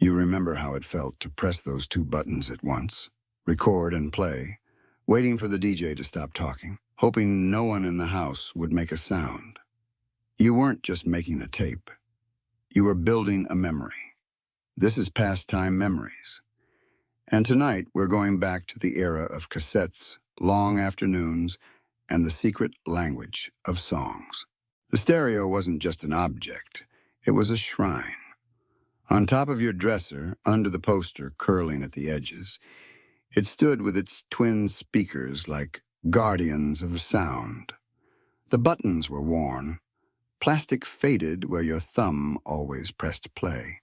You remember how it felt to press those two buttons at once, record and play, waiting for the DJ to stop talking, hoping no one in the house would make a sound. You weren't just making a tape. You were building a memory. This is Pastime Memories. And tonight we're going back to the era of cassettes, long afternoons, and the secret language of songs. The stereo wasn't just an object. It was a shrine. On top of your dresser, under the poster curling at the edges, it stood with its twin speakers like guardians of sound. The buttons were worn, plastic faded where your thumb always pressed play.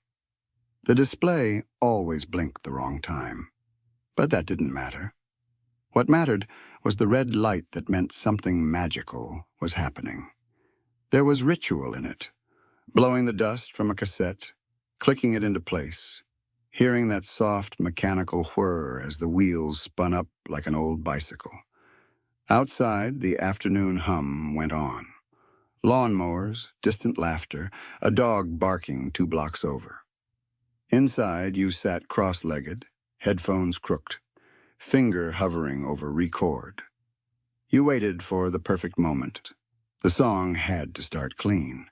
The display always blinked the wrong time, but that didn't matter. What mattered was the red light that meant something magical was happening. There was ritual in it, blowing the dust from a cassette, clicking it into place, hearing that soft mechanical whir as the wheels spun up like an old bicycle. Outside, the afternoon hum went on. Lawnmowers, distant laughter, a dog barking 2 blocks over. Inside, you sat cross-legged, headphones crooked, finger hovering over record. You waited for the perfect moment. The song had to start clean,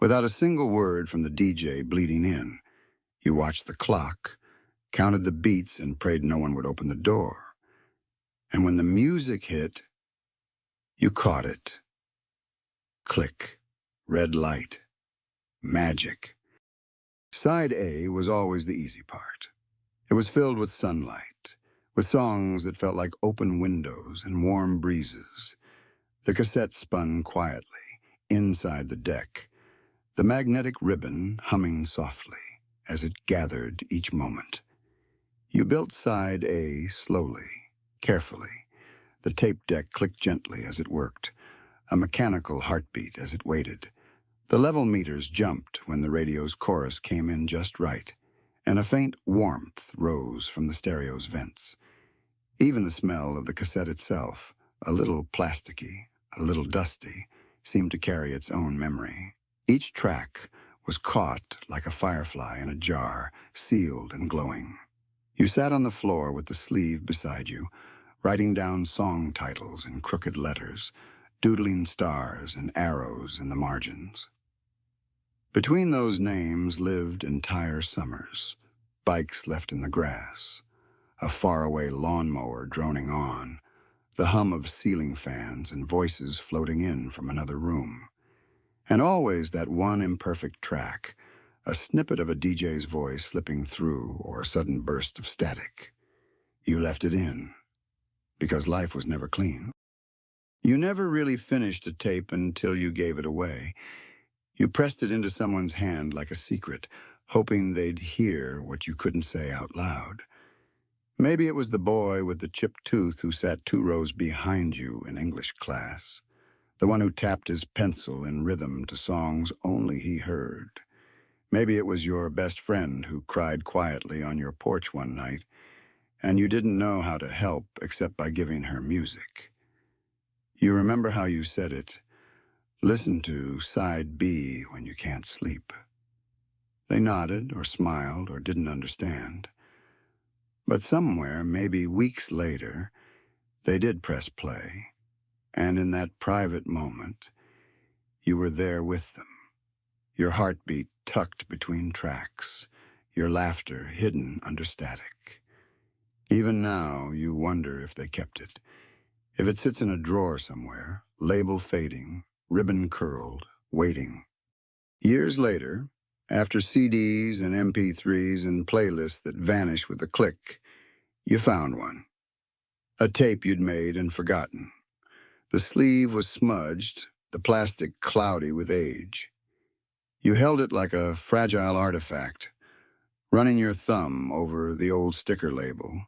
without a single word from the DJ bleeding in. You watched the clock, counted the beats, and prayed no one would open the door. And when the music hit, you caught it. Click, red light, magic. Side A was always the easy part. It was filled with sunlight, with songs that felt like open windows and warm breezes. The cassette spun quietly, inside the deck, the magnetic ribbon humming softly as it gathered each moment. You built side A slowly, carefully. The tape deck clicked gently as it worked, a mechanical heartbeat as it waited. The level meters jumped when the radio's chorus came in just right, and a faint warmth rose from the stereo's vents. Even the smell of the cassette itself, a little plasticky, a little dusty, seemed to carry its own memory. Each track was caught like a firefly in a jar, sealed and glowing. You sat on the floor with the sleeve beside you, writing down song titles in crooked letters, doodling stars and arrows in the margins. Between those names lived entire summers, bikes left in the grass, a faraway lawnmower droning on, the hum of ceiling fans and voices floating in from another room. And always that one imperfect track, a snippet of a DJ's voice slipping through or a sudden burst of static. You left it in, because life was never clean. You never really finished a tape until you gave it away. You pressed it into someone's hand like a secret, hoping they'd hear what you couldn't say out loud. Maybe it was the boy with the chipped tooth who sat 2 rows behind you in English class, the one who tapped his pencil in rhythm to songs only he heard. Maybe it was your best friend who cried quietly on your porch one night, and you didn't know how to help except by giving her music. You remember how you said it, "Listen to side B when you can't sleep." They nodded or smiled or didn't understand. But somewhere, maybe weeks later, they did press play, and in that private moment, you were there with them, your heartbeat tucked between tracks, your laughter hidden under static. Even now, you wonder if they kept it, if it sits in a drawer somewhere, label fading, ribbon curled, waiting. Years later, after CDs and MP3s and playlists that vanish with a click, you found one. A tape you'd made and forgotten. The sleeve was smudged, the plastic cloudy with age. You held it like a fragile artifact, running your thumb over the old sticker label,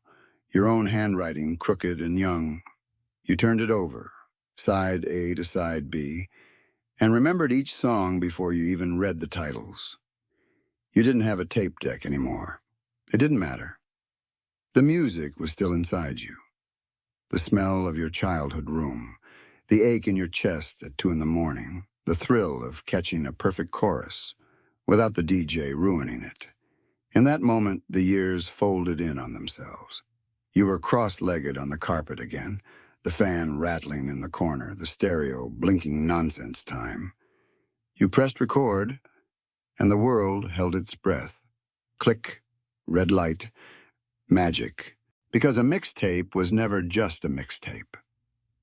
your own handwriting crooked and young. You turned it over, side A to side B, and remembered each song before you even read the titles. You didn't have a tape deck anymore. It didn't matter. The music was still inside you. The smell of your childhood room, the ache in your chest at 2 a.m, the thrill of catching a perfect chorus without the DJ ruining it. In that moment, the years folded in on themselves. You were cross-legged on the carpet again, the fan rattling in the corner, the stereo blinking nonsense time. You pressed record, and the world held its breath. Click, red light, magic. Because a mixtape was never just a mixtape.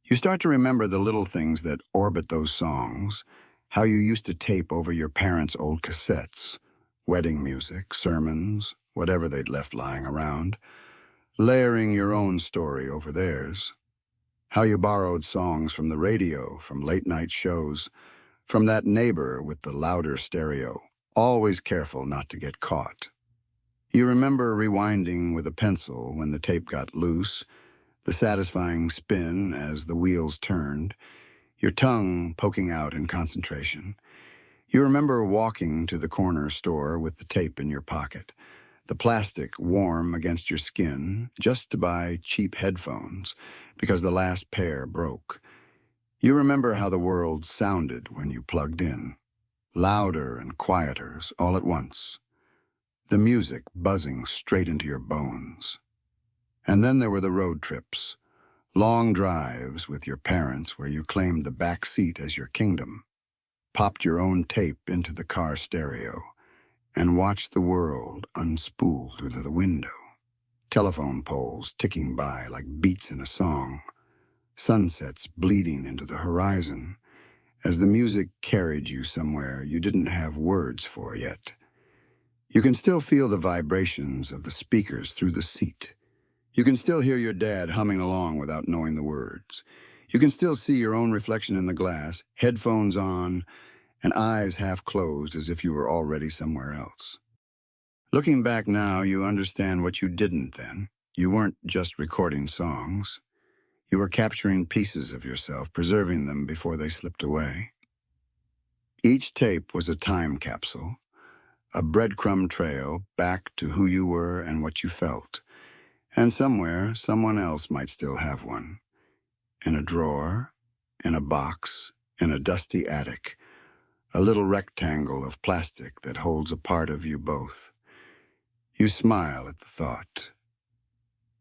You start to remember the little things that orbit those songs, how you used to tape over your parents' old cassettes, wedding music, sermons, whatever they'd left lying around, layering your own story over theirs. How you borrowed songs from the radio, from late-night shows, from that neighbor with the louder stereo, always careful not to get caught. You remember rewinding with a pencil when the tape got loose, the satisfying spin as the wheels turned, your tongue poking out in concentration. You remember walking to the corner store with the tape in your pocket, the plastic warm against your skin, just to buy cheap headphones because the last pair broke. You remember how the world sounded when you plugged in, louder and quieter all at once, the music buzzing straight into your bones. And then there were the road trips, long drives with your parents where you claimed the back seat as your kingdom, popped your own tape into the car stereo, and watched the world unspool through the window. Telephone poles ticking by like beats in a song, sunsets bleeding into the horizon as the music carried you somewhere you didn't have words for yet. You can still feel the vibrations of the speakers through the seat. You can still hear your dad humming along without knowing the words. You can still see your own reflection in the glass, headphones on, and eyes half closed as if you were already somewhere else. Looking back now, you understand what you didn't then. You weren't just recording songs. You were capturing pieces of yourself, preserving them before they slipped away. Each tape was a time capsule, a breadcrumb trail back to who you were and what you felt. And somewhere, someone else might still have one. In a drawer, in a box, in a dusty attic, a little rectangle of plastic that holds a part of you both. You smile at the thought.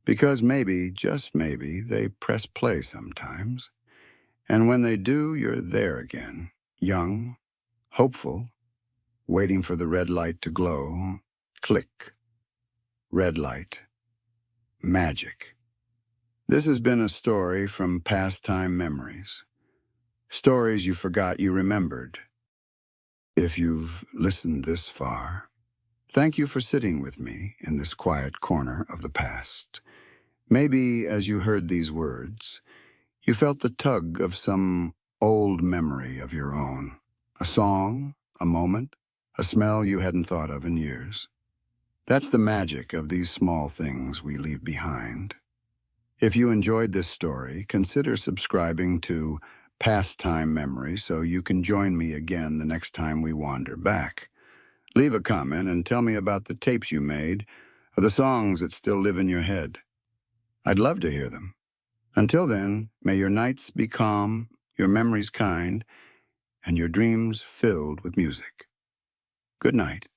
Because maybe, just maybe, they press play sometimes. And when they do, you're there again, young, hopeful, waiting for the red light to glow. Click. Red light. Magic. This has been a story from Pastime Memories. Stories you forgot you remembered. If you've listened this far, thank you for sitting with me in this quiet corner of the past. Maybe as you heard these words, you felt the tug of some old memory of your own. A song, a moment, a smell you hadn't thought of in years. That's the magic of these small things we leave behind. If you enjoyed this story, consider subscribing to Pastime Memories so you can join me again the next time we wander back. Leave a comment and tell me about the tapes you made or the songs that still live in your head. I'd love to hear them. Until then, may your nights be calm, your memories kind, and your dreams filled with music. Good night.